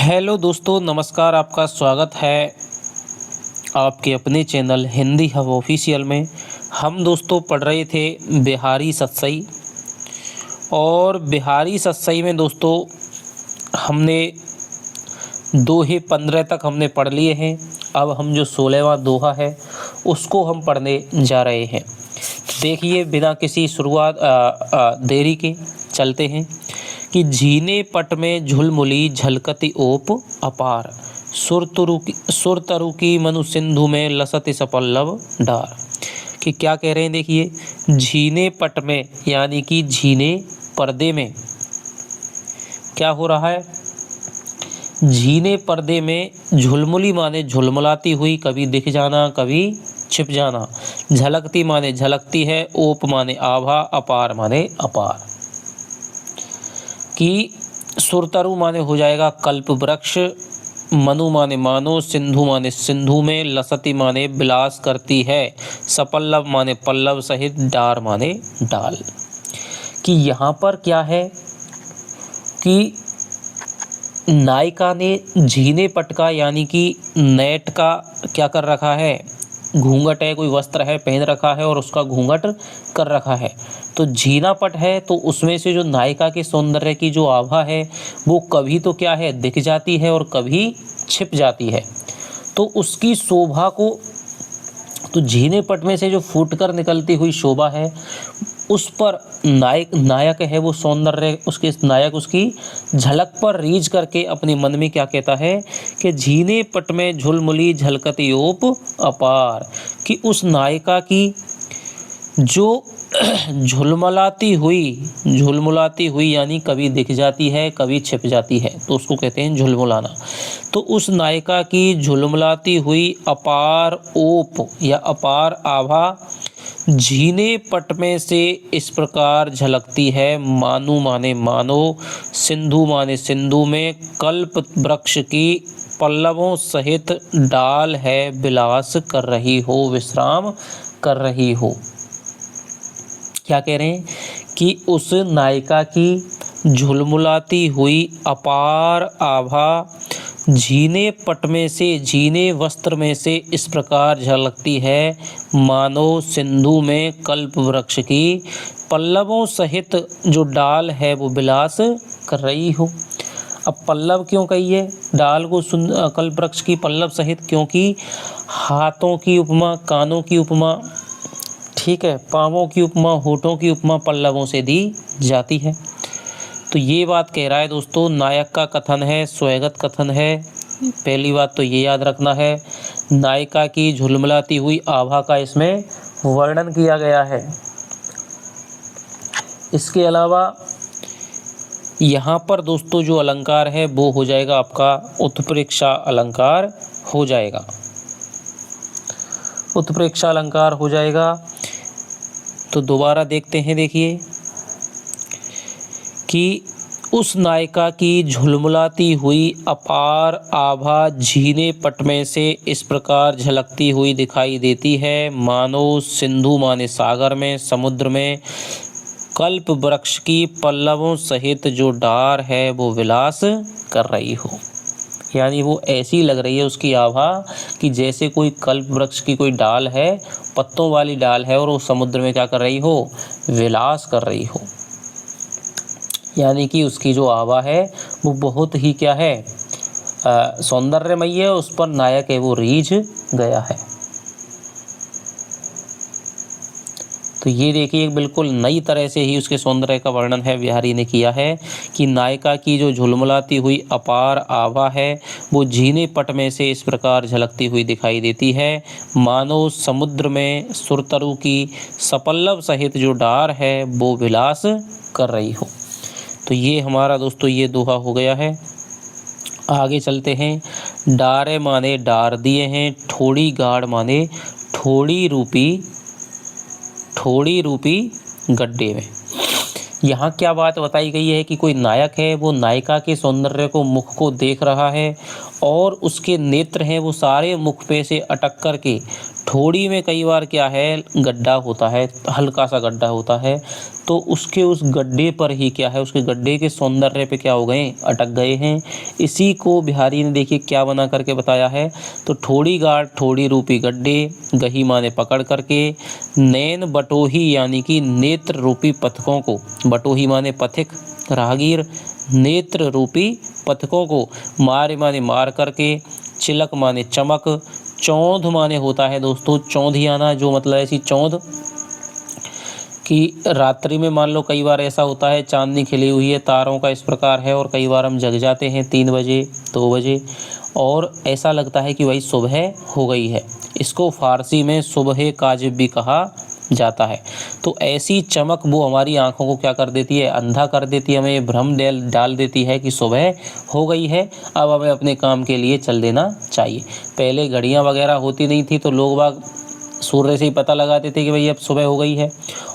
Hello दोस्तों, नमस्कार। आपका स्वागत है आपके अपने चैनल हिंदी हब ऑफिशियल में। हम दोस्तों पढ़ रहे थे बिहारी सतसई, और बिहारी सतसई में दोस्तों हमने दोहे 15 तक हमने पढ़ लिए हैं। अब हम जो 16वां दोहा है उसको हम पढ़ने जा रहे हैं। देखिए, बिना किसी शुरुआत देरी के चलते हैं कि झीने पट में झुलमुली झलकती ओप अपार, सुरतरु की मनु सिंधु में लसत सपल्लव डार। कि क्या कह रहे हैं, देखिए, झीने पट में यानी कि झीने पर्दे में क्या हो रहा है। झीने पर्दे में झुलमुली माने झुलमुलाती हुई, कभी दिख जाना कभी छिप जाना। झलकती माने झलकती है, ओप माने आभा, अपार माने अपार। कि सुरतरु माने हो जाएगा कल्प वृक्ष, मनु माने मानो, सिंधु माने सिंधु में, लसती माने विलास करती है, सपल्लव माने पल्लव सहित, डार माने डाल। कि यहाँ पर क्या है कि नायिका ने झीने पटका यानी कि नेट का क्या कर रखा है, घूंघट है, कोई वस्त्र है पहन रखा है और उसका घूंघट कर रखा है। तो झीना पट है तो उसमें से जो नायिका के सौंदर्य की जो आभा है वो कभी तो क्या है, दिख जाती है और कभी छिप जाती है। तो उसकी शोभा को, तो झीने पट में से जो फूटकर निकलती हुई शोभा है उस पर नायक है वो सौंदर्य, उसके नायक उसकी झलक पर रीझ करके अपने मन में क्या कहता है कि झीने पट में झुलमुली झलकती ओप अपार। कि उस नायिका की जो झुलमुलाती हुई यानी कभी दिख जाती है कभी छिप जाती है, तो उसको कहते हैं झुलमुलाना। तो उस नायिका की झुलमुलाती हुई अपार ओप या अपार आभा झीने पट में से इस प्रकार झलकती है। मानु माने मानो, सिंधु माने सिंधु में, कल्प वृक्ष की पल्लवों सहित, डाल है विलास कर रही हो, विश्राम कर रही हो। क्या कह रहे हैं कि उस नायिका की झुलमुलाती हुई अपार आभा झीने पट में से, झीने वस्त्र में से इस प्रकार झलकती है, मानो सिंधु में कल्प वृक्ष की पल्लवों सहित जो डाल है वो विलास कर रही हो। अब पल्लव क्यों कही है, डाल को कल्प वृक्ष की पल्लव सहित, क्योंकि हाथों की उपमा, कानों की उपमा, ठीक है, पाँवों की उपमा, होठों की उपमा पल्लवों से दी जाती है। तो ये बात कह रहा है दोस्तों, नायक का कथन है, स्वैगत कथन है। पहली बात तो ये याद रखना है, नायिका की झुलमुलाती हुई आभा का इसमें वर्णन किया गया है। इसके अलावा यहाँ पर दोस्तों जो अलंकार है वो हो जाएगा आपका उत्प्रेक्षा अलंकार हो जाएगा, उत्प्रेक्षा अलंकार हो जाएगा। तो दोबारा देखते हैं, देखिए कि उस नायिका की झुलमुलाती हुई अपार आभा झीने पट में से इस प्रकार झलकती हुई दिखाई देती है, मानो सिंधु माने सागर में, समुद्र में, कल्प वृक्ष की पल्लवों सहित जो डार है वो विलास कर रही हो। यानी वो ऐसी लग रही है उसकी आभा कि जैसे कोई कल्प वृक्ष की कोई डाल है, पत्तों वाली डाल है, और वो समुद्र में क्या कर रही हो, विलास कर रही हो। यानी कि उसकी जो आभा है वो बहुत ही क्या है, सौंदर्यमयी है, उस पर नायक है वो रीझ गया है। तो ये देखिए बिल्कुल नई तरह से ही उसके सौंदर्य का वर्णन है बिहारी ने किया है कि नायिका की जो झुलमुलाती हुई अपार आभा है वो झीने पट में से इस प्रकार झलकती हुई दिखाई देती है, मानो समुद्र में सुरतरु की सपल्लव सहित जो डार है वो विलास कर रही हो। तो ये हमारा दोस्तों ये दोहा हो गया है। आगे चलते हैं। डारे माने डार दिए हैं, ठोड़ी गाड़ माने ठोड़ी रूपी गड्ढे में। यहाँ क्या बात बताई गई है कि कोई नायक है वो नायिका के सौंदर्य को, मुख को देख रहा है और उसके नेत्र हैं वो सारे मुख पे से अटक कर के ठोड़ी में कई बार क्या है गड्ढा होता है, हल्का सा गड्ढा होता है, तो उसके उस गड्ढे पर ही क्या है, उसके गड्ढे के सौंदर्य पे क्या हो गए, अटक गए हैं। इसी को बिहारी ने देखिए क्या बना करके बताया है, तो ठोड़ी गाड़ ठोड़ी रूपी गड्ढे, गही माने पकड़ करके, नैन बटोही यानी कि नेत्र रूपी पथकों को, बटोही माने पथिक राहगीर, नेत्र रूपी पथकों को, मार माने मार करके, चिलक माने चमक, चौंध माने होता है दोस्तों चौंधियाना, जो मतलब ऐसी चौंध कि रात्रि में मान लो कई बार ऐसा होता है चांदनी खिली हुई है, तारों का इस प्रकार है, और कई बार हम जग जाते हैं 3 बजे 2 बजे और ऐसा लगता है कि भाई सुबह हो गई है। इसको फारसी में सुबह काजिब भी कहा जाता है। तो ऐसी चमक वो हमारी आंखों को क्या कर देती है, अंधा कर देती है, हमें ये भ्रम डाल देती है कि सुबह हो गई है, अब हमें अपने काम के लिए चल देना चाहिए। पहले घड़ियां वगैरह होती नहीं थी तो लोग बाग सूर्य से ही पता लगाते थे कि भाई अब सुबह हो गई है।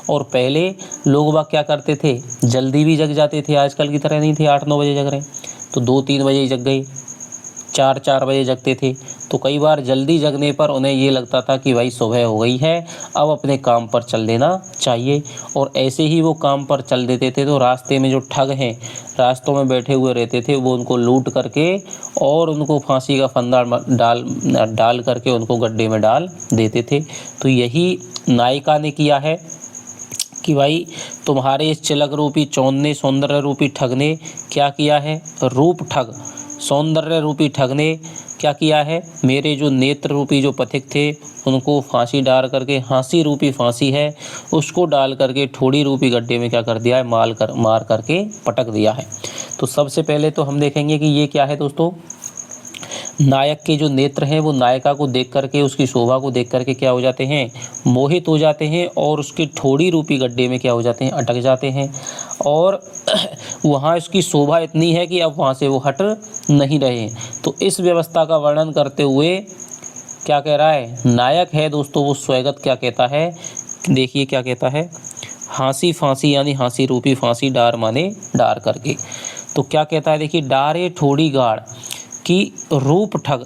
और पहले लोग बाग क्या करते थे, जल्दी भी जग जाते थे, आजकल की तरह नहीं थे 8-9 बजे जग रहे, तो 2-3 बजे जग गए, 4-4 बजे जगते थे। तो कई बार जल्दी जगने पर उन्हें ये लगता था कि भाई सुबह हो गई है, अब अपने काम पर चल देना चाहिए। और ऐसे ही वो काम पर चल देते थे। तो रास्ते में जो ठग हैं, रास्तों में बैठे हुए रहते थे, वो उनको लूट करके और उनको फांसी का फंदा डाल करके उनको गड्ढे में डाल देते थे। तो यही नायिका ने किया है कि भाई तुम्हारे इस चिलक रूपी चौंध ने, सौंदर्य रूपी ठग ने क्या किया है, रूप ठग सौंदर्य रूपी ठग ने क्या किया है, मेरे जो नेत्र रूपी जो पथिक थे उनको फांसी डाल करके, हाँसी रूपी फांसी है उसको डाल करके ठोड़ी रूपी गड्ढे में क्या कर दिया है, मार करके पटक दिया है। तो सबसे पहले तो हम देखेंगे कि ये क्या है दोस्तों, नायक के जो नेत्र हैं वो नायिका को देख करके, उसकी शोभा को देख करके क्या हो जाते हैं, मोहित हो जाते हैं, और उसकी ठोड़ी रूपी गड्ढे में क्या हो जाते हैं, अटक जाते हैं। और वहाँ उसकी शोभा इतनी है कि अब वहाँ से वो हट नहीं रहे। तो इस व्यवस्था का वर्णन करते हुए क्या कह रहा है, नायक है दोस्तों वो स्वैगत क्या कहता है, देखिए क्या कहता है, हाँसी फांसी यानी हाँसी रूपी फांसी डार माने डार करके। तो क्या कहता है देखिए, डारे ठोड़ी गाड़ की रूप ठग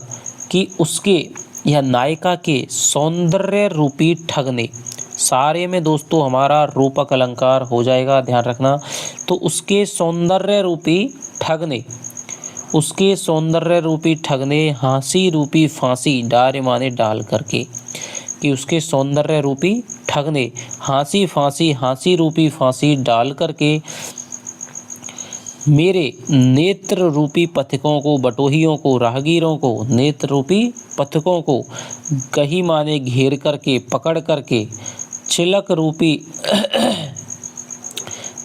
कि उसके या नायिका के सौंदर्य रूपी ठग ने, सारे में दोस्तों हमारा रूपक अलंकार हो जाएगा, ध्यान रखना। तो उसके सौंदर्य रूपी ठग ने, उसके सौंदर्य रूपी ठग ने हाँसी रूपी फांसी डारे माने डाल करके, कि उसके सौंदर्य रूपी ठग ने हाँसी रूपी फांसी डाल करके मेरे नेत्र रूपी पथिकों को, बटोहियों को, राहगीरों को, नेत्र रूपी पथिकों को गही माने घेर करके, पकड़ करके, चिलक रूपी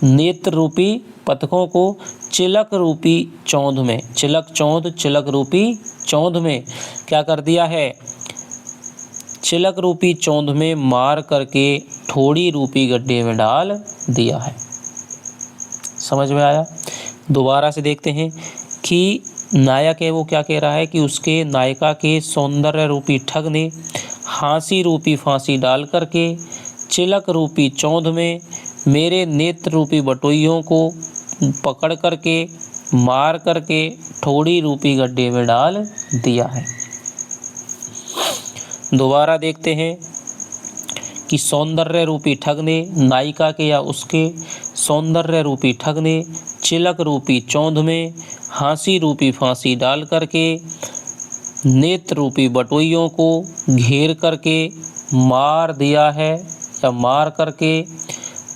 नेत्र रूपी पथकों को चिलक रूपी चौंध में, चिलक रूपी चौंध में क्या कर दिया है, चिलक रूपी चौंध में मार करके ठोड़ी रूपी गड्ढे में डाल दिया है। समझ में आया? दोबारा से देखते हैं कि नायक है वो क्या कह रहा है कि उसके नायिका के सौंदर्य रूपी ठग ने हाँसी रूपी फांसी डाल करके चिलक रूपी चौंध में मेरे नेत्र रूपी बटोइयों को पकड़ करके, मार करके ठोड़ी रूपी गड्ढे में डाल दिया है। दोबारा देखते हैं कि सौंदर्य रूपी ठग ने, नायिका के या उसके सौंदर्य रूपी ठग ने चिलक रूपी चौंध में हाँसी रूपी फांसी डाल करके नेत्र रूपी बटोइयों को घेर करके मार दिया है, या मार करके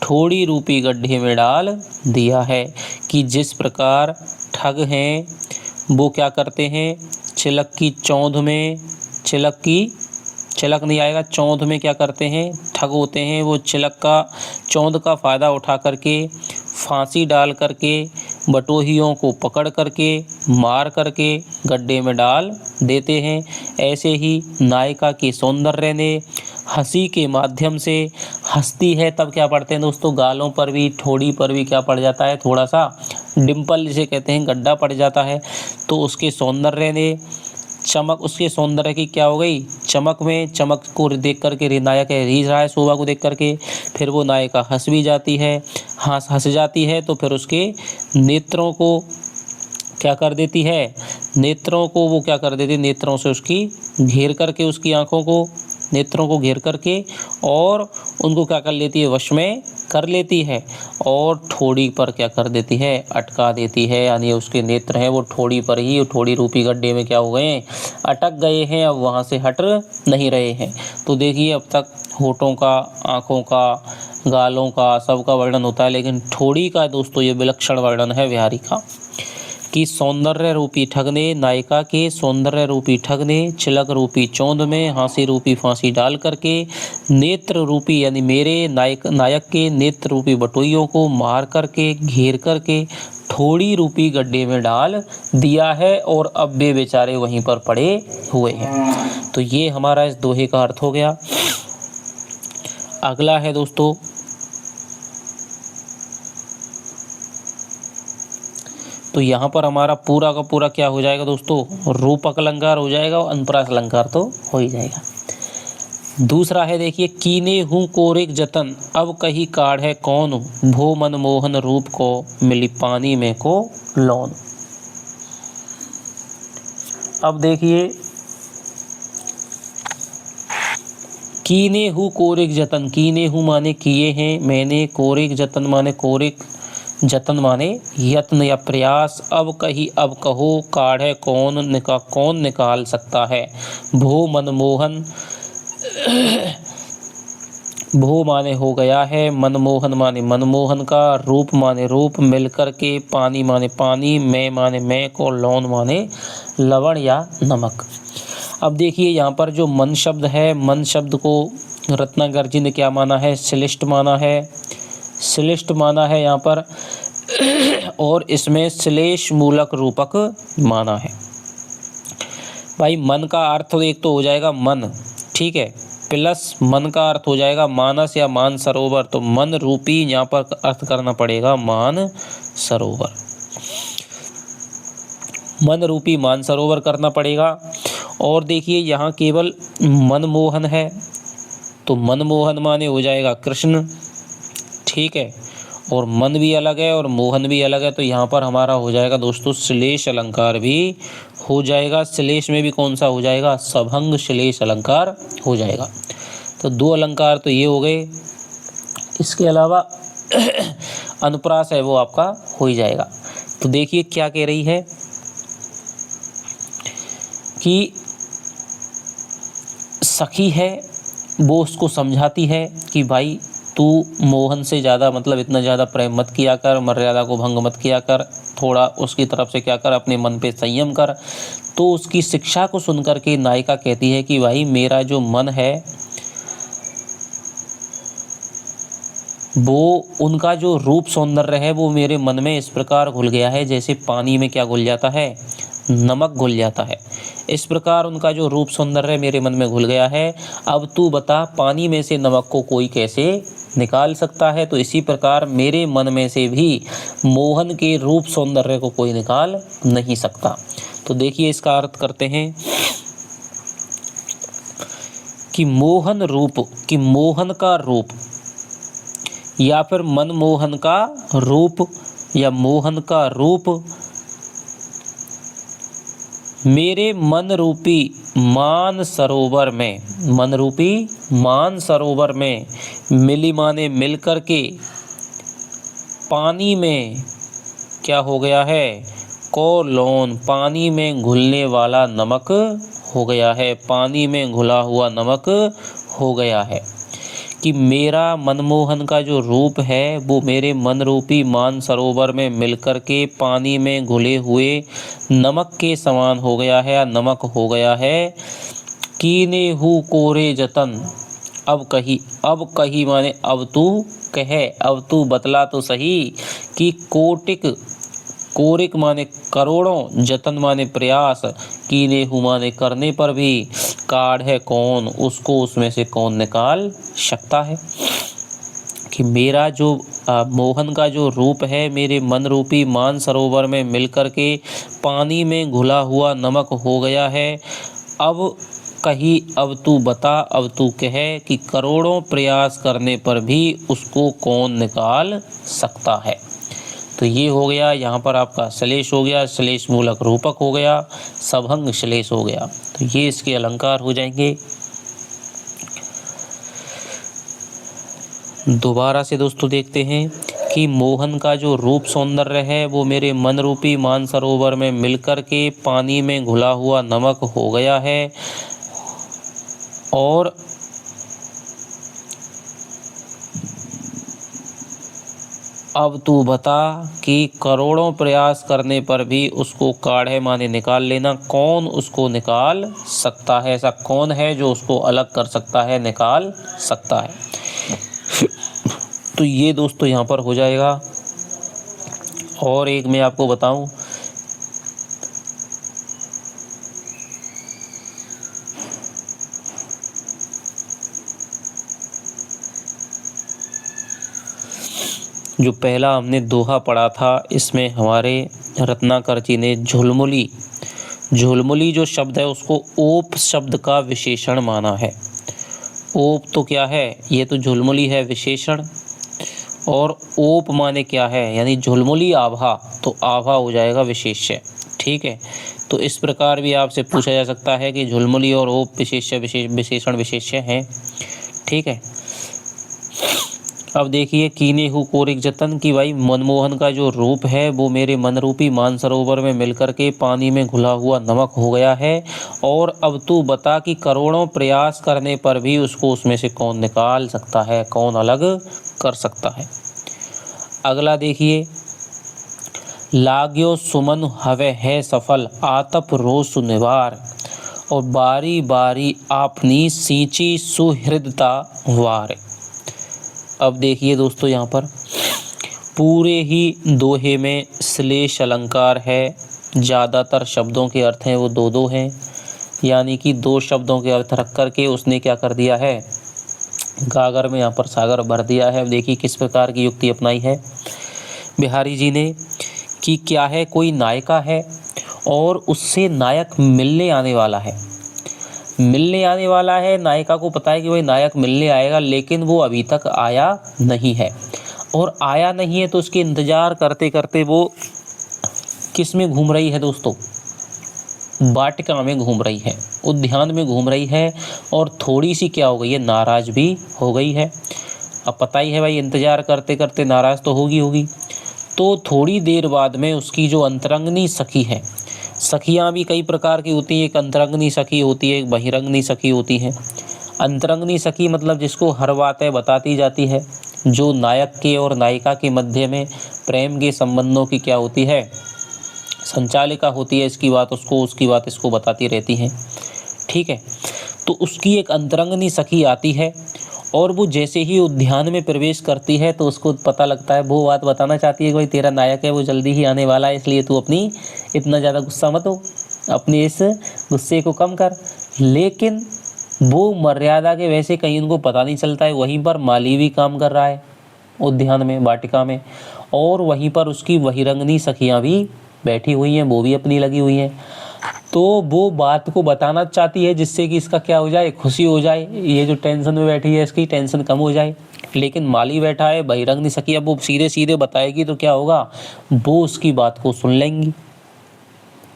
ठोड़ी रूपी गड्ढे में डाल दिया है। कि जिस प्रकार ठग हैं वो क्या करते हैं, चिलक की चौंध में, चिलक नहीं आएगा, चौंध में क्या करते हैं, ठग होते हैं, वो चिलक का चौंध का फ़ायदा उठा करके फांसी डाल करके बटोहियों को पकड़ करके, मार करके गड्ढे में डाल देते हैं। ऐसे ही नायिका के सौंदर्य ने हंसी के माध्यम से, हंसती है तब क्या पड़ते हैं दोस्तों, गालों पर भी, ठोड़ी पर भी क्या पड़ जाता है, थोड़ा सा डिम्पल जिसे कहते हैं, गड्ढा पड़ जाता है। तो उसके सौंदर्य ने चमक, उसके सौंदर्य की क्या हो गई, चमक में, चमक को देख करके नायक रीझ रहा है शोभा को देख करके, फिर वो नायिका हंस भी जाती है, हंस जाती है, तो फिर उसके नेत्रों को क्या कर देती है, नेत्रों को वो क्या कर देती है, नेत्रों से उसकी घेर करके उसकी आंखों को नेत्रों को घेर करके और उनको क्या कर लेती है, वश में कर लेती है और ठोड़ी पर क्या कर देती है, अटका देती है। यानी उसके नेत्र हैं वो ठोड़ी पर ही, ठोड़ी रूपी गड्ढे में क्या हो गए, अटक गए हैं, अब वहाँ से हट नहीं रहे हैं। तो देखिए अब तक होठों का, आँखों का, गालों का, सबका वर्णन होता है, लेकिन ठोड़ी का दोस्तों ये विलक्षण वर्णन है बिहारी का कि सौंदर्य रूपी ठग ने नायिका के सौंदर्य रूपी ठग ने चिलक रूपी चौंध में हांसी रूपी फांसी डाल करके नेत्र रूपी यानी मेरे नायक के नेत्र रूपी बटोइयों को मार करके घेर करके ठोड़ी रूपी गड्ढे में डाल दिया है और अब वे बेचारे वहीं पर पड़े हुए हैं। तो ये हमारा इस दोहे का अर्थ हो गया। अगला है दोस्तों, तो यहाँ पर हमारा पूरा का पूरा क्या हो जाएगा दोस्तों, रूपक अलंकार हो जाएगा और अनुप्रास अलंकार तो हो ही जाएगा। दूसरा है देखिए, कीने हूँ कोरिक जतन अब कही काढ़े कौन, भो मनमोहन रूप को मिली पानी में को लौन। अब देखिए, कीने हूँ कोरिक जतन, कीने हूँ माने किए हैं मैंने, कोरिक जतन माने कोरिक, जतन माने यत्न या प्रयास, अब कही अब कहो काढ़े कौन निकाल सकता है। भो मनमोहन, भो माने हो गया है, मनमोहन माने मनमोहन का, रूप माने रूप, मिलकर के, पानी माने पानी, मैं माने मैं को, लौन माने लवण या नमक। अब देखिए यहाँ पर जो मन शब्द है, मन शब्द को रत्नाकर जी ने क्या माना है, श्लिष्ट माना है, श्लिष्ट माना है यहाँ पर और इसमें श्लेष मूलक रूपक माना है। भाई मन का अर्थ एक तो हो जाएगा मन, ठीक है, प्लस मन का अर्थ हो जाएगा मानस या मान सरोवर, तो मन रूपी यहाँ पर अर्थ करना पड़ेगा मान सरोवर, मन रूपी मान सरोवर करना पड़ेगा। और देखिए यहाँ केवल मनमोहन है तो मनमोहन माने हो जाएगा कृष्ण, ठीक है, और मन भी अलग है और मोहन भी अलग है, तो यहाँ पर हमारा हो जाएगा दोस्तों श्लेष अलंकार भी हो जाएगा। श्लेष में भी कौन सा हो जाएगा, सभंग श्लेष अलंकार हो जाएगा। तो दो अलंकार तो ये हो गए, इसके अलावा अनुप्रास है वो आपका हो ही जाएगा। तो देखिए क्या कह रही है कि सखी है वो उसको समझाती है कि भाई तू मोहन से ज़्यादा मतलब इतना ज़्यादा प्रेम मत किया कर, मर्यादा को भंग मत किया कर, थोड़ा उसकी तरफ से क्या कर, अपने मन पे संयम कर। तो उसकी शिक्षा को सुनकर के नायिका कहती है कि भाई मेरा जो मन है वो उनका जो रूप सौंदर्य है वो मेरे मन में इस प्रकार घुल गया है जैसे पानी में क्या घुल जाता है, नमक घुल जाता है। इस प्रकार उनका जो रूप सौंदर्य मेरे मन में घुल गया है। अब तू बता पानी में से नमक को कोई कैसे निकाल सकता है। तो इसी प्रकार मेरे मन में से भी मोहन के रूप सौंदर्य को कोई निकाल नहीं सकता। तो देखिए इसका अर्थ करते हैं कि मोहन रूप, कि मोहन का रूप या फिर मनमोहन का रूप या मोहन का रूप मेरे मन रूपी मान सरोवर में, मन रूपी मान सरोवर में मिली माने मिल कर के पानी में क्या हो गया है, कोलोन, पानी में घुलने वाला नमक हो गया है, पानी में घुला हुआ नमक हो गया है। कि मेरा मनमोहन का जो रूप है वो मेरे मन रूपी मान सरोवर में मिलकर के पानी में घुले हुए नमक के समान हो गया है या नमक हो गया है। कीने हु कोरे जतन, अब कही माने अब तू कहे, अब तू बतला तो सही कि कोटिक, कोरिक माने करोड़ों, जतन माने प्रयास, कीने हु माने करने पर भी, काढ़ है कौन, उसको उसमें से कौन निकाल सकता है। कि मेरा जो मोहन का जो रूप है मेरे मन रूपी मान सरोवर में मिलकर के पानी में घुला हुआ नमक हो गया है। अब कही अब तू बता, अब तू कहे कि करोड़ों प्रयास करने पर भी उसको कौन निकाल सकता है। तो ये हो गया यहाँ पर आपका श्लेष हो गया, श्लेष मूलक रूपक हो गया, सभंग श्लेष हो गया। तो ये इसके अलंकार हो जाएंगे। दोबारा से दोस्तों देखते हैं कि मोहन का जो रूप सौंदर्य है वो मेरे मन रूपी मानसरोवर में मिलकर के पानी में घुला हुआ नमक हो गया है। और अब तू बता कि करोड़ों प्रयास करने पर भी उसको काढ़े माने निकाल लेना। कौन उसको निकाल सकता है? ऐसा कौन है जो उसको अलग कर सकता है, निकाल सकता है? तो ये दोस्तों यहाँ पर हो जाएगा। और एक मैं आपको बताऊं, जो पहला हमने दोहा पढ़ा था, इसमें हमारे रत्नाकर जी ने झुलमुली, झुलमुली जो शब्द है उसको ओप शब्द का विशेषण माना है। ओप तो क्या है? ये तो झुलमुली है विशेषण, और ओप माने क्या है? यानी झुलमुली आभा, तो आभा हो जाएगा विशेष्य। ठीक है, तो इस प्रकार भी आपसे पूछा जा सकता है कि झुलमुली और ओप विशेष्य विशेषण विशेष्य हैं। ठीक है, अब देखिए कीने हु कोरिक जतन की भाई मनमोहन का जो रूप है वो मेरे मनरूपी मानसरोवर में मिलकर के पानी में घुला हुआ नमक हो गया है। और अब तू बता कि करोड़ों प्रयास करने पर भी उसको उसमें से कौन निकाल सकता है, कौन अलग कर सकता है? अगला देखिए, लाग्यो सुमन हवे है सफल आतप रोसु निवार, और बारी बारी आपनी सींची सुहृदता वार। अब देखिए दोस्तों, यहाँ पर पूरे ही दोहे में श्लेष अलंकार है। ज़्यादातर शब्दों के अर्थ हैं वो दो दो हैं, यानी कि दो शब्दों के अर्थ रख कर के उसने क्या कर दिया है, गागर में यहाँ पर सागर भर दिया है। अब देखिए किस प्रकार की युक्ति अपनाई है बिहारी जी ने, कि क्या है, कोई नायिका है और उससे नायक मिलने आने वाला है। मिलने आने वाला है, नायिका को पता है कि भाई नायक मिलने आएगा, लेकिन वो अभी तक आया नहीं है। और आया नहीं है तो उसके इंतज़ार करते करते वो किस में घूम रही है दोस्तों? वाटिका में घूम रही है, उद्यान में घूम रही है, और थोड़ी सी क्या हो गई है, नाराज़ भी हो गई है। अब पता ही है भाई, इंतज़ार करते करते नाराज़ तो होगी। तो थोड़ी देर बाद में उसकी जो अंतरंगनी सखी है, सखियाँ भी कई प्रकार की होती हैं, एक अंतरंगनी सखी होती है, एक बहिरंगनी सखी होती है। अंतरंगनी सखी मतलब जिसको हर बातें बताती जाती है, जो नायक के और नायिका के मध्य में प्रेम के संबंधों की क्या होती है, संचालिका होती है। इसकी बात उसको, उसकी बात इसको बताती रहती हैं। ठीक है, तो उसकी एक अंतरंगनी सखी आती है, और वो जैसे ही उद्यान में प्रवेश करती है तो उसको पता लगता है, वो बात बताना चाहती है कि भाई तेरा नायक है वो जल्दी ही आने वाला है, इसलिए तू अपनी इतना ज़्यादा गुस्सा मत हो, अपने इस गुस्से को कम कर। लेकिन वो मर्यादा के वैसे कहीं उनको पता नहीं चलता है। वहीं पर माली भी काम कर रहा है उद्यान में, वाटिका में, और वहीं पर उसकी बहिरंगनी सखियाँ भी बैठी हुई हैं, वो भी अपनी लगी हुई हैं। तो वो बात को बताना चाहती है जिससे कि इसका क्या हो जाए, खुशी हो जाए, ये जो टेंशन में बैठी है इसकी टेंशन कम हो जाए। लेकिन माली बैठा है, बहिरंगनी सखी, अब वो सीधे सीधे बताएगी तो क्या होगा, वो उसकी बात को सुन लेंगी,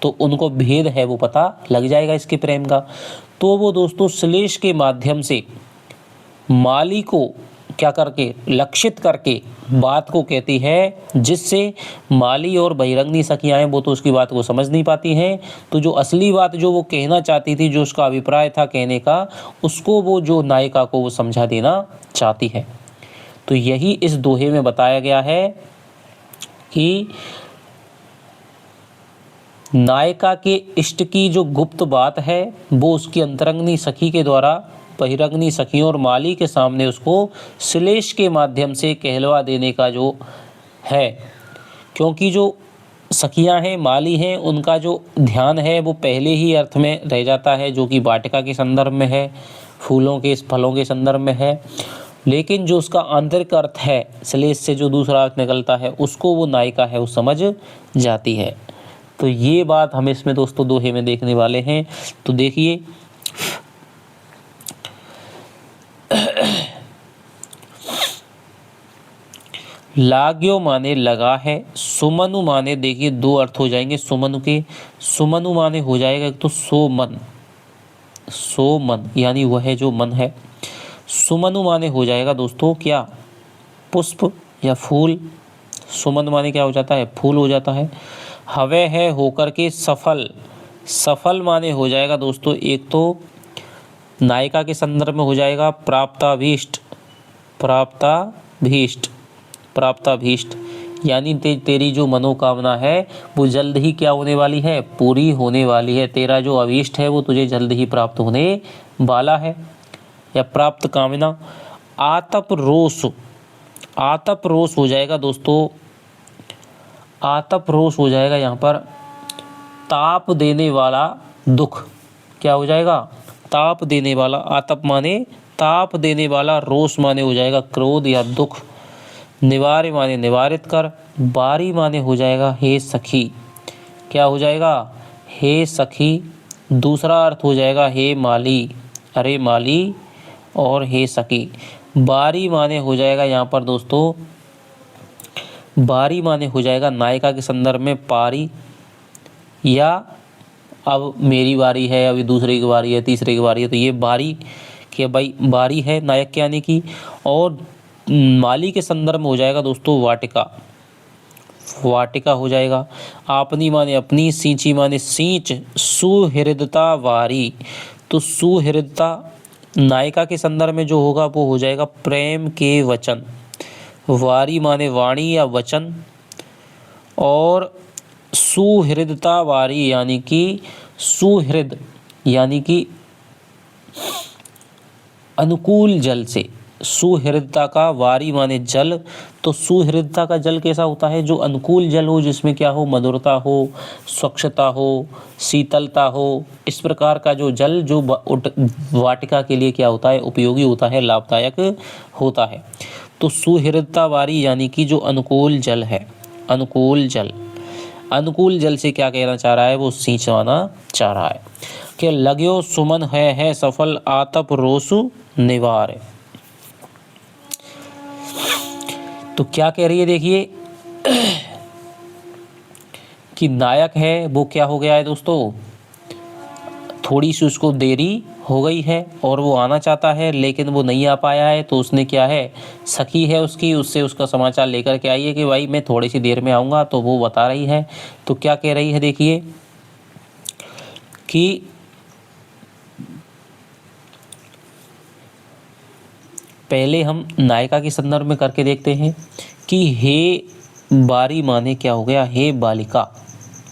तो उनको भेद है वो पता लग जाएगा इसके प्रेम का। तो वो दोस्तों श्लेष के माध्यम से माली को क्या करके, लक्षित करके बात को कहती है, जिससे माली और बहिरंगनी सखियाँ हैं वो तो उसकी बात को समझ नहीं पाती हैं। तो जो असली बात जो वो कहना चाहती थी, जो उसका अभिप्राय था कहने का, उसको वो जो नायिका को वो समझा देना चाहती है। तो यही इस दोहे में बताया गया है कि नायिका के इष्ट की जो गुप्त बात है वो उसकी अंतरंगनी सखी के द्वारा बहिरंगनी सखियों और माली के सामने उसको श्लेष के माध्यम से कहलवा देने का जो है। क्योंकि जो सखियां हैं, माली हैं, उनका जो ध्यान है वो पहले ही अर्थ में रह जाता है, जो कि वाटिका के संदर्भ में है, फूलों के, फलों के संदर्भ में है। लेकिन जो उसका आंतरिक अर्थ है, श्लेष से जो दूसरा अर्थ निकलता है, उसको वो नायिका है वो समझ जाती है। तो ये बात हम इसमें दोस्तों दोहे में देखने वाले हैं। तो देखिए, लाग्यो माने लगा है, सुमनु माने देखिए दो अर्थ हो जाएंगे सुमनु के। सुमनु माने हो जाएगा एक तो सो मन, सो मन यानी वह जो मन है। सुमनु माने हो जाएगा दोस्तों क्या, पुष्प या फूल, सुमन माने क्या हो जाता है, फूल हो जाता है। हवे है होकर के सफल, सफल माने हो जाएगा दोस्तों, एक तो नायिका के संदर्भ में हो जाएगा प्राप्ताभीष्ट, प्राप्ताभीष्ट, प्राप्ताभीष्ट यानी तेरी जो मनोकामना है वो जल्द ही क्या होने वाली है, पूरी होने वाली है। तेरा जो अभीष्ट है वो तुझे जल्द ही प्राप्त होने वाला है, या प्राप्त कामना। आतप रोष, आतप रोष हो जाएगा दोस्तों, आतप रोष हो जाएगा यहाँ पर ताप देने वाला दुख, क्या हो जाएगा, ताप देने वाला। आतप माने ताप देने वाला, रोष माने हो जाएगा क्रोध या दुख। निवार्य माने निवारित कर। बारी माने हो जाएगा हे सखी, क्या हो जाएगा, हे सखी। दूसरा अर्थ हो जाएगा हे माली, अरे माली और हे सखी। बारी माने हो जाएगा यहाँ पर दोस्तों, बारी माने हो जाएगा नायिका के संदर्भ में पारी, या अब मेरी बारी है, अभी दूसरे की बारी है, तीसरे की बारी है, तो ये बारी कि भाई बारी है नायक के आने की। और माली के संदर्भ में हो जाएगा दोस्तों वाटिका, वाटिका हो जाएगा। आपनी माने अपनी, सींची माने सींच। सुहृदता वारी, तो सुहृदता नायिका के संदर्भ में जो होगा वो हो जाएगा प्रेम के वचन। वारी माने वाणी या वचन। और सुहृदता वारी यानी कि सुहृद यानी कि अनुकूल जल से, सुहृदता का, वारी माने जल, तो सुहृदता का जल कैसा होता है, जो अनुकूल जल हो, जिसमें क्या हो, मधुरता हो, स्वच्छता हो, शीतलता हो। इस प्रकार का जो जल जो वाटिका के लिए क्या होता है, उपयोगी होता है, लाभदायक होता है। तो सुहृदता वारी यानी कि जो अनुकूल जल है, अनुकूल जल, अनुकूल जल से क्या कहना चाह रहा है, वो सींचवाना चाह रहा है कि लग्यो सुमन है सफल आतप रोसु निवार। तो क्या कह रही है देखिए कि नायक है वो क्या हो गया है दोस्तों, थोड़ी सी उसको देरी हो गई है और वो आना चाहता है लेकिन वो नहीं आ पाया है। तो उसने क्या है, सखी है उसकी, उससे उसका समाचार लेकर के आई है कि भाई मैं थोड़ी सी देर में आऊँगा। तो वो बता रही है, तो क्या कह रही है देखिए कि पहले हम नायिका के संदर्भ में करके देखते हैं कि हे बारी माने क्या हो गया, हे बालिका।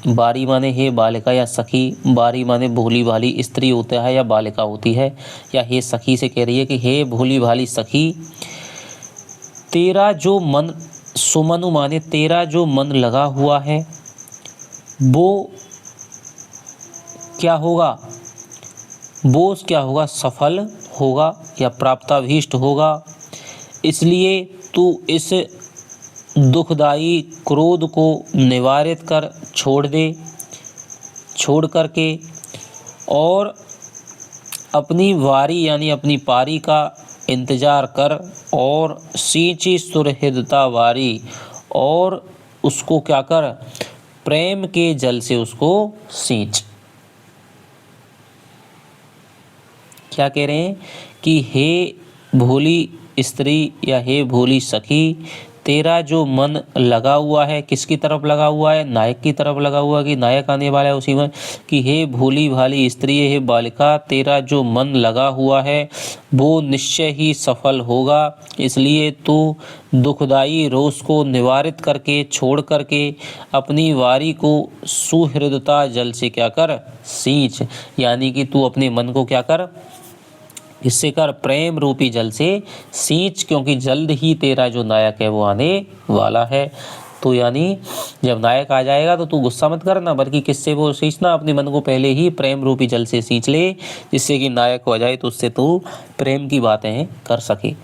बारी माने हे बालिका या सखी। बारी माने भोली भाली स्त्री होता है या बालिका होती है, या हे सखी से कह रही है कि हे भोली भाली सखी, तेरा जो मन, सुमनु माने तेरा जो मन लगा हुआ है वो क्या होगा, वो क्या होगा, सफल होगा या प्राप्ताभीष्ट होगा। इसलिए तू इस दुखदाई क्रोध को निवारित कर, छोड़ दे, छोड़ करके और अपनी वारी यानी अपनी पारी का इंतज़ार कर। और सींची सुहृदता वारी, और उसको क्या कर, प्रेम के जल से उसको सींच। क्या कह रहे हैं कि हे भोली स्त्री या हे भोली सखी, तेरा जो मन लगा हुआ है, किसकी तरफ लगा हुआ है, नायक की तरफ लगा हुआ है कि नायक आने वाला है उसी में, कि हे भोली भाली स्त्री, हे बालिका, तेरा जो मन लगा हुआ है वो निश्चय ही सफल होगा। इसलिए तू दुखदाई रोष को निवारित करके, छोड़ करके अपनी वारी को सुहृदता जल से क्या कर, सींच। यानी कि तू अपने मन को क्या कर, इससे कर, प्रेम रूपी जल से सींच, क्योंकि जल्द ही तेरा जो नायक है वो आने वाला है। तो यानी जब नायक आ जाएगा तो तू गुस्सा मत करना, बल्कि किससे वो सींचना, अपने मन को पहले ही प्रेम रूपी जल से सींच ले, जिससे कि नायक हो जाए तो उससे तू प्रेम की बातें कर सके।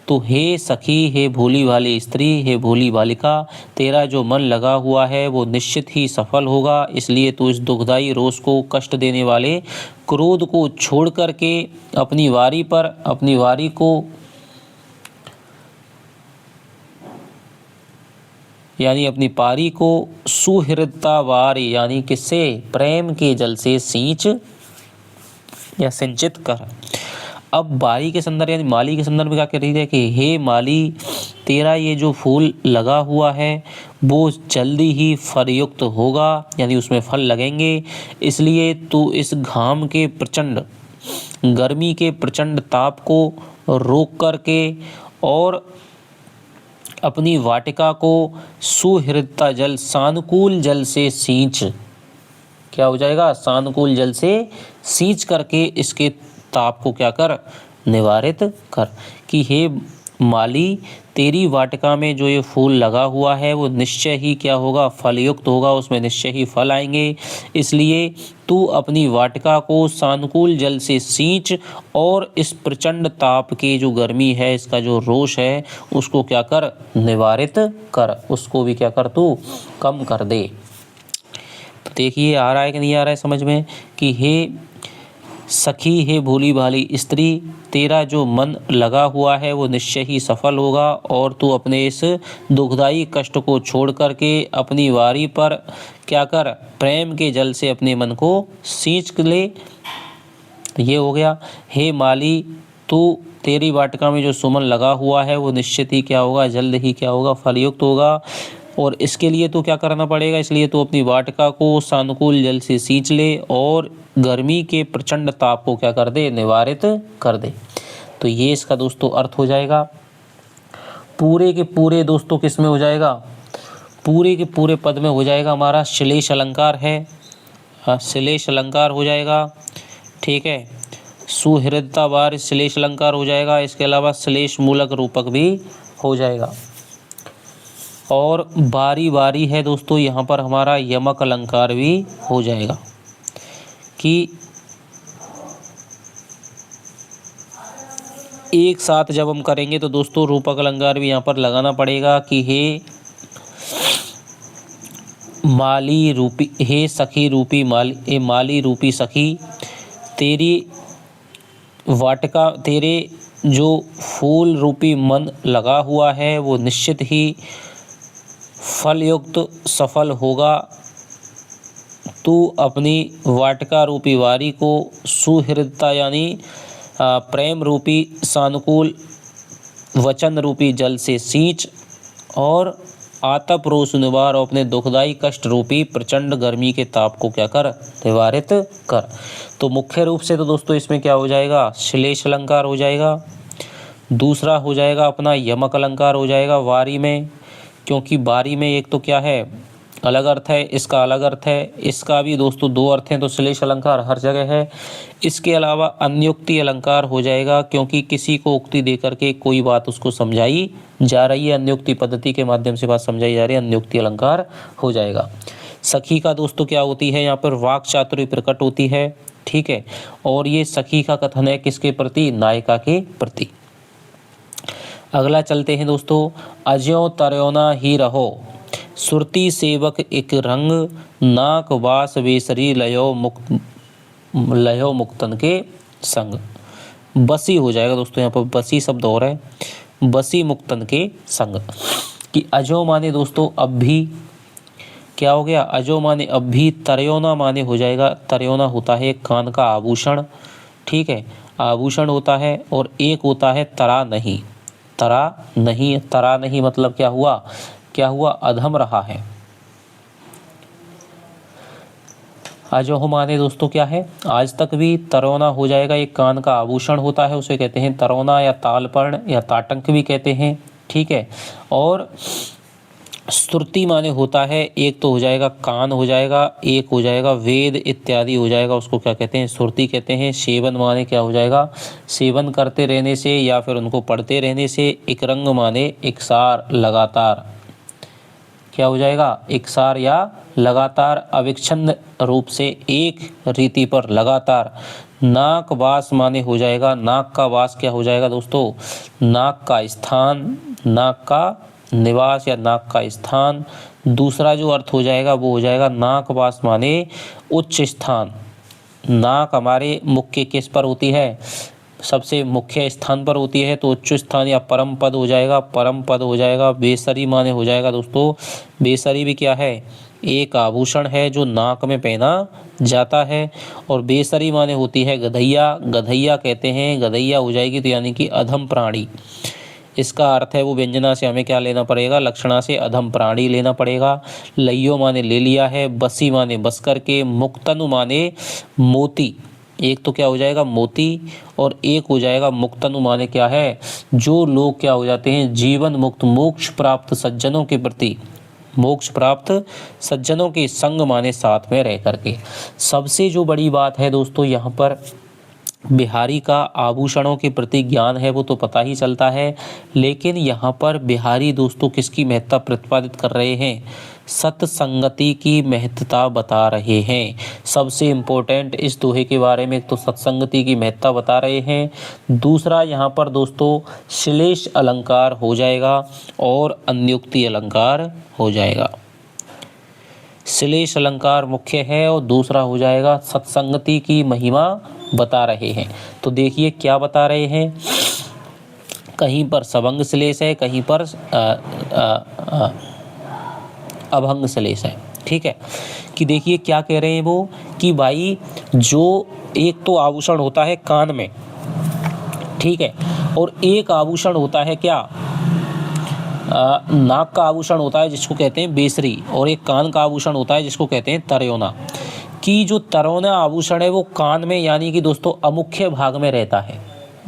तो हे सखी, हे भोली भाली स्त्री, हे भोली बालिका, तेरा जो मन लगा हुआ है वो निश्चित ही सफल होगा। इसलिए तू इस दुखदाई रोष को, कष्ट देने वाले क्रोध को छोड़ करके अपनी वारी पर, अपनी वारी को यानी अपनी पारी को सुहृदता वारी यानी किससे, प्रेम के जल से सींच या सिंचित कर। अब बारी के संदर्भ यानी माली के संदर्भ में क्या कह रही है कि हे माली, तेरा ये जो फूल लगा हुआ है वो जल्दी ही फलयुक्त होगा, यानी उसमें फल लगेंगे। इसलिए तू इस घाम के प्रचंड, गर्मी के प्रचंड ताप को रोक करके और अपनी वाटिका को सुहृदता जल, सानुकूल जल से सींच। क्या हो जाएगा? सानुकूल जल से सींच करके इसके ताप को क्या कर? निवारित कर। कि हे माली, तेरी वाटिका में जो ये फूल लगा हुआ है वो निश्चय ही क्या होगा? फलयुक्त होगा, उसमें निश्चय ही फल आएंगे। इसलिए तू अपनी वाटिका को सानुकूल जल से सींच और इस प्रचंड ताप के जो गर्मी है, इसका जो रोष है, उसको क्या कर? निवारित कर, उसको भी क्या कर? तू कम कर दे। तो देखिए आ रहा है कि नहीं आ रहा है समझ में? कि हे सखी, हे भोली भाली स्त्री, तेरा जो मन लगा हुआ है वो निश्चय ही सफल होगा और तू अपने इस दुखदाई कष्ट को छोड़ करके अपनी वारी पर क्या कर? प्रेम के जल से अपने मन को सींच ले। तो ये हो गया। हे माली, तू, तेरी वाटिका में जो सुमन लगा हुआ है वो निश्चित ही क्या होगा? जल्द ही क्या होगा? फलयुक्त होगा। और इसके लिए तो क्या करना पड़ेगा? इसलिए तो अपनी वाटिका को सानुकूल जल से सींच ले और गर्मी के प्रचंड ताप को क्या कर दे? निवारित कर दे। तो ये इसका दोस्तों अर्थ हो जाएगा। पूरे के पूरे दोस्तों किस में हो जाएगा? पूरे के पूरे पद में हो जाएगा हमारा श्लेष अलंकार है। श्लेष अलंकार हो जाएगा। ठीक है, सुहृदता बार श्लेष अलंकार हो जाएगा। इसके अलावा श्लेष मूलक रूपक भी हो जाएगा। और बारी बारी है दोस्तों, यहाँ पर हमारा यमक अलंकार भी हो जाएगा। कि एक साथ जब हम करेंगे तो दोस्तों रूपक अलंकार भी यहाँ पर लगाना पड़ेगा। कि हे माली रूपी, हे सखी रूपी माली, हे माली रूपी सखी, तेरी वाटिका, तेरे जो फूल रूपी मन लगा हुआ है वो निश्चित ही फलयुक्त सफल होगा। तू अपनी वाटिका रूपी वारी को सुहृदता यानी प्रेम रूपी सानुकूल वचन रूपी जल से सींच और आतप रोष निवार और अपने दुखदाई कष्ट रूपी प्रचंड गर्मी के ताप को क्या कर? निवारित कर। तो मुख्य रूप से तो दोस्तों इसमें क्या हो जाएगा? श्लेष अलंकार हो जाएगा। दूसरा हो जाएगा अपना यमक अलंकार हो जाएगा वारी में, क्योंकि बारी में एक तो क्या है? अलग अर्थ है, इसका अलग अर्थ है, इसका भी दोस्तों दो अर्थ हैं, तो श्लेष अलंकार हर जगह है। इसके अलावा अन्योक्ति अलंकार हो जाएगा, क्योंकि किसी को उक्ति दे करके कोई बात उसको समझाई जा रही है, अन्योक्ति पद्धति के माध्यम से बात समझाई जा रही है, अन्योक्ति अलंकार हो जाएगा। सखी का दोस्तों क्या होती है? यहाँ पर वाक चातुर्य प्रकट होती है। ठीक है, और ये सखी का कथन है किसके प्रति? नायिका के प्रति। अगला चलते हैं दोस्तों, अज्यों तर्योना ही रहो, सुरती सेवक एक रंग, नाक वास वेसरी लयो मुक्तन के संग। बसी हो जाएगा दोस्तों, यहाँ पर बसी शब्द और है, बसी मुक्तन के संग। कि अजो माने दोस्तों अब भी, क्या हो गया? अजो माने अब भी, तर्योना माने हो जाएगा, तर्योना होता है कान का आभूषण। ठीक है, आभूषण होता है। और एक होता है तरा नहीं। तरा नहीं, तरा नहीं मतलब क्या हुआ? क्या हुआ? अधम रहा है। अजो माने दोस्तों क्या है? आज तक भी। तरोना हो जाएगा, एक कान का आभूषण होता है, उसे कहते हैं तरोना या तालपर्ण या ताटंक भी कहते हैं। ठीक है, और श्रुति माने होता है, एक तो हो जाएगा कान हो जाएगा, एक हो जाएगा वेद इत्यादि हो जाएगा, उसको क्या कहते हैं? श्रुति कहते हैं। सेवन माने क्या हो जाएगा? सेवन करते रहने से या फिर उनको पढ़ते रहने से। एक रंग माने एकसार, लगातार, क्या हो जाएगा? एकसार या लगातार, अविच्छिन्न रूप से एक रीति पर लगातार। नाक वास माने हो जाएगा, नाक का वास क्या हो जाएगा दोस्तों? नाक का स्थान, नाक का निवास या नाक का स्थान। दूसरा जो अर्थ हो जाएगा वो हो जाएगा नाक वास माने उच्च स्थान। नाक हमारे मुख के किस पर होती है? सबसे मुख्य स्थान पर होती है, तो उच्च स्थान या परम पद हो जाएगा, परम पद हो जाएगा। बेसरी माने हो जाएगा दोस्तों, बेसरी भी क्या है? एक आभूषण है जो नाक में पहना जाता है। और बेसरी माने होती है गधैया, गधैया कहते हैं, गधैया हो जाएगी तो यानी कि अधम प्राणी। इसका अर्थ है वो व्यंजना से हमें क्या लेना पड़ेगा, लक्षणा से अधम प्राणी लेना पड़ेगा। लइयो माने ले लिया है, बसी माने बस करके, मुक्तनु माने मोती, एक तो क्या हो जाएगा मोती और एक हो जाएगा मुक्तनु माने क्या है, जो लोग क्या हो जाते हैं जीवन मुक्त मोक्ष प्राप्त सज्जनों के प्रति, मोक्ष प्राप्त सज्जनों के संग माने साथ में रह करके। सबसे जो बड़ी बात है दोस्तों यहाँ पर बिहारी का आभूषणों के प्रति ज्ञान है वो तो पता ही चलता है, लेकिन यहाँ पर बिहारी दोस्तों किसकी महत्ता प्रतिपादित कर रहे हैं, सत्संगति की महत्ता बता रहे हैं। सबसे इम्पोर्टेंट इस दोहे के बारे में तो सत्संगति की महत्ता बता रहे हैं। दूसरा यहाँ पर दोस्तों श्लेष अलंकार हो जाएगा और अन्युक्ति अलंकार हो जाएगा। श्लेष अलंकार मुख्य है और दूसरा हो जाएगा सत्संगति की महिमा बता रहे हैं। तो देखिए क्या बता रहे हैं, कहीं पर सवंग श्लेष है, कहीं पर अभंग श्लेष है। ठीक है कि देखिए क्या कह रहे हैं वो कि भाई जो एक तो आभूषण होता है कान में, ठीक है, और एक आभूषण होता है क्या, नाक का आभूषण होता है जिसको कहते हैं बेसरी, और एक कान का आभूषण होता है जिसको कहते हैं तरोना। कि जो तरोना आभूषण है वो कान में यानी कि दोस्तों अमुख्य भाग में रहता है।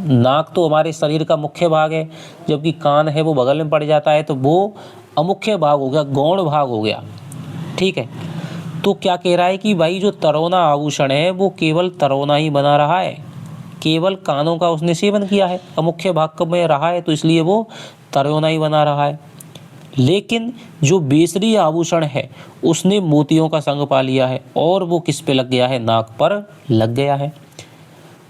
नाक तो हमारे शरीर का मुख्य भाग है, जबकि कान है वो बगल में पड़ जाता है, तो वो अमुख्य भाग हो गया, गौण भाग हो गया। ठीक है, तो क्या कह रहा है कि भाई जो तरोना आभूषण है वो केवल तरोना ही बना रहा है, केवल कानों का उसने सेवन किया है, अमुख्य भाग में रहा है, तो इसलिए वो तरोना ही बना रहा है। लेकिन जो बेसरी आभूषण है उसने मोतियों का संग पा लिया है और वो किस पे लग गया है, नाक पर लग गया है।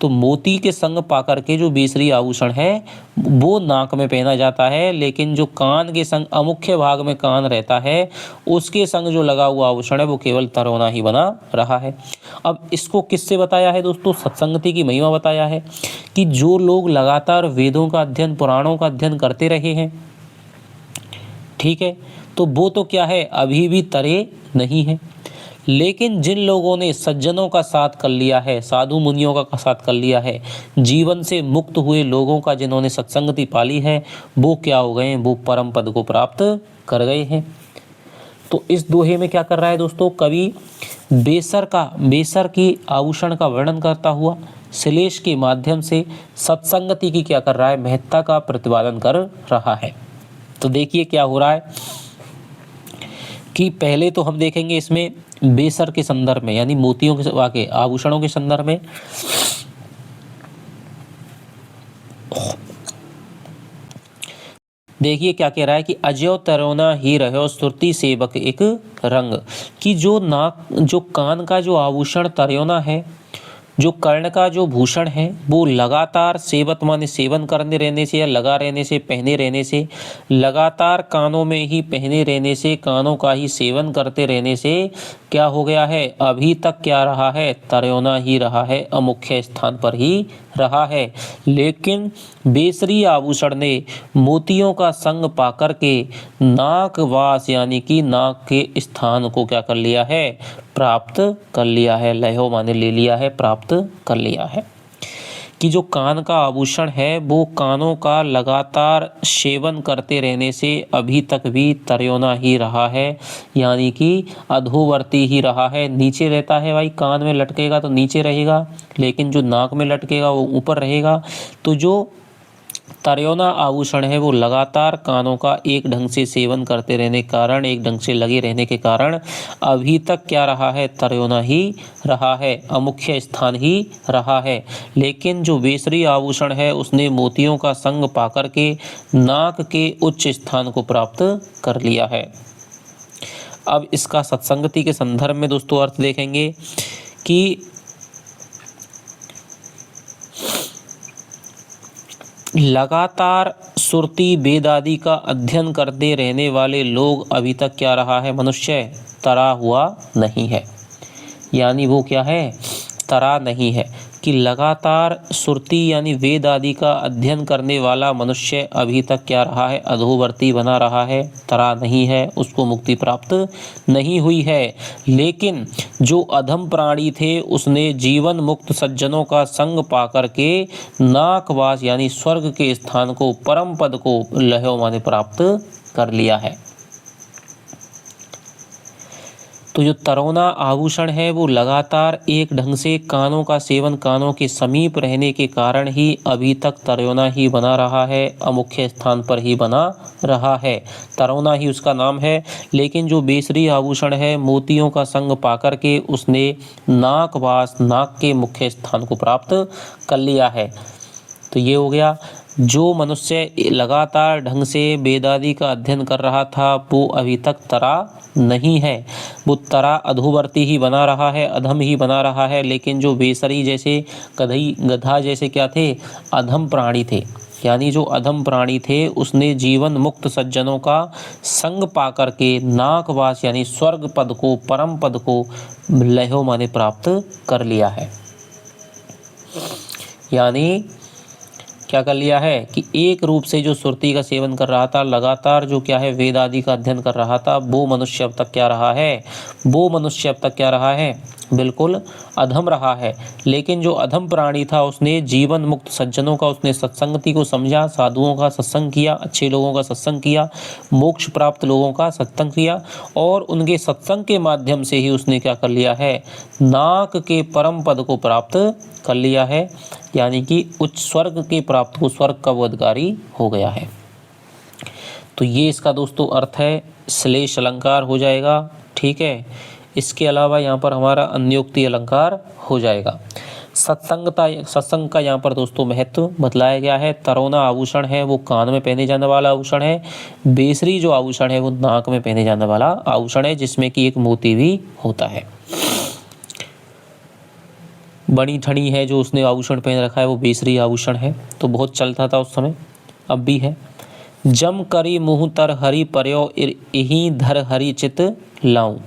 तो मोती के संग पाकर के जो बेसरी आभूषण है वो नाक में पहना जाता है, लेकिन जो कान के संग अमुख्य भाग में कान रहता है उसके संग जो लगा हुआ आभूषण है वो केवल तरोना ही बना रहा है। अब इसको किससे बताया है दोस्तों, सत्संगति की महिमा बताया है कि जो लोग लगातार वेदों का अध्ययन, पुराणों का अध्ययन करते रहे हैं, ठीक है, तो वो तो क्या है अभी भी तरे नहीं है। लेकिन जिन लोगों ने सज्जनों का साथ कर लिया है, साधु मुनियों का साथ कर लिया है, जीवन से मुक्त हुए लोगों का जिन्होंने सत्संगति पाली है, वो क्या हो गए, वो परम पद को प्राप्त कर गए हैं। तो इस दोहे में क्या कर रहा है दोस्तों, कवि बेसर की आभूषण का वर्णन करता हुआ श्लेष के माध्यम से सत्संगति की क्या कर रहा है, महत्ता का प्रतिपादन कर रहा है। तो देखिए क्या हो रहा है कि पहले तो हम देखेंगे इसमें बेसर के संदर्भ में यानी मोतियों के वाके आभूषणों के संदर्भ में। देखिए क्या कह रहा है कि अजयो तरोना ही रहो सुरती सेवक एक रंग, कि जो नाक, जो कान का जो आभूषण तरोना है, जो कर्ण का जो भूषण है वो लगातार सेवत माने सेवन करने रहने से या लगा रहने से, पहने रहने से, लगातार कानों में ही पहने रहने से, कानों का ही सेवन करते रहने से क्या हो गया है, अभी तक क्या रहा है, तरोना ही रहा है, अमुख्य स्थान पर ही रहा है। लेकिन बेसरी आभूषण ने मोतियों का संग पाकर के नाक वास यानी कि नाक के स्थान को क्या कर लिया है, प्राप्त कर लिया है। लयो माने ले लिया है, प्राप्त कर लिया है। कि जो कान का आभूषण है वो कानों का लगातार सेवन करते रहने से अभी तक भी तरोना ही रहा है, यानी कि अधोवर्ती ही रहा है, नीचे रहता है। भाई कान में लटकेगा तो नीचे रहेगा, लेकिन जो नाक में लटकेगा वो ऊपर रहेगा। तो जो तरोना आभूषण है वो लगातार कानों का एक ढंग से सेवन करते रहने के कारण, एक ढंग से लगे रहने के कारण अभी तक क्या रहा है, तरोना ही रहा है, अमुख्य स्थान ही रहा है। लेकिन जो बेसरी आभूषण है उसने मोतियों का संग पाकर के नाक के उच्च स्थान को प्राप्त कर लिया है। अब इसका सत्संगति के संदर्भ में दोस्तों अर्थ देखेंगे कि लगातार सुरती वेद आदि का अध्ययन करते रहने वाले लोग अभी तक क्या रहा है, मनुष्य तरा हुआ नहीं है, यानी वो क्या है, तरा नहीं है। कि लगातार सुरती यानी वेद आदि का अध्ययन करने वाला मनुष्य अभी तक क्या रहा है, अधोवर्ती बना रहा है, तरा नहीं है, उसको मुक्ति प्राप्त नहीं हुई है। लेकिन जो अधम प्राणी थे उसने जीवन मुक्त सज्जनों का संग पाकर के नाकवास यानी स्वर्ग के स्थान को, परम पद को लहो माने प्राप्त कर लिया है। तो जो तरोना आभूषण है वो लगातार एक ढंग से कानों का सेवन, कानों के समीप रहने के कारण ही अभी तक तरोना ही बना रहा है, अमुख्य स्थान पर ही बना रहा है, तरोना ही उसका नाम है। लेकिन जो बेसरी आभूषण है, मोतियों का संग पाकर के उसने नाकवास, नाक के मुख्य स्थान को प्राप्त कर लिया है। तो ये हो गया। जो मनुष्य लगातार ढंग से वेदादि का अध्ययन कर रहा था वो अभी तक तरा नहीं है, वो तरा अधोवर्ती ही बना रहा है, अधम ही बना रहा है। लेकिन जो बेसरी जैसे, गधा जैसे क्या थे, अधम प्राणी थे, यानी जो अधम प्राणी थे उसने जीवन मुक्त सज्जनों का संग पाकर के नाकवास यानी स्वर्ग पद को, परम पद को लहो माने प्राप्त कर लिया है। यानी क्या कर लिया है कि एक रूप से जो सुरती का सेवन कर रहा था, लगातार जो क्या है वेद आदि का अध्ययन कर रहा था, वो मनुष्य अब तक क्या रहा है, वो मनुष्य अब तक क्या रहा है, बिल्कुल अधम रहा है। लेकिन जो अधम प्राणी था उसने जीवन मुक्त सज्जनों का, उसने सत्संगति को समझा, साधुओं का सत्संग किया, अच्छे लोगों का सत्संग किया, मोक्ष प्राप्त लोगों का सत्संग किया, और उनके सत्संग के माध्यम से ही उसने क्या कर लिया है, नाक के परम पद को प्राप्त कर लिया है, यानी कि उच्च स्वर्ग के प्राप्त को, स्वर्ग का वो अधिकारी हो गया है। तो ये इसका दोस्तों अर्थ है, श्लेष अलंकार हो जाएगा। ठीक है, इसके अलावा यहाँ पर हमारा अन्योक्ति अलंकार हो जाएगा। सत्संग का यहाँ पर दोस्तों महत्व बतलाया गया है। तरोना आभूषण है वो कान में पहने जाने वाला आभूषण है। बेसरी जो आभूषण है वो नाक में पहने जाने वाला आभूषण है, जिसमें कि एक मोती भी होता है। बड़ी ठणी है जो उसने आभूषण पहन रखा है वो बेसरी आभूषण है, तो बहुत चलता था उस समय, अब भी है। जम करी मुँह तर हरि पर्यो इहि धर हरि चित लाऊं।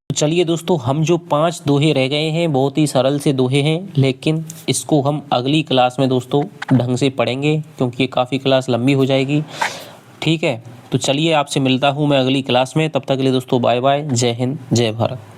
चलिए दोस्तों, हम जो 5 दोहे रह गए हैं बहुत ही सरल से दोहे हैं, लेकिन इसको हम अगली क्लास में दोस्तों ढंग से पढ़ेंगे, क्योंकि ये काफ़ी क्लास लंबी हो जाएगी। ठीक है, तो चलिए आपसे मिलता हूँ मैं अगली क्लास में। तब तक के लिए दोस्तों बाय बाय, जय हिंद, जय भारत।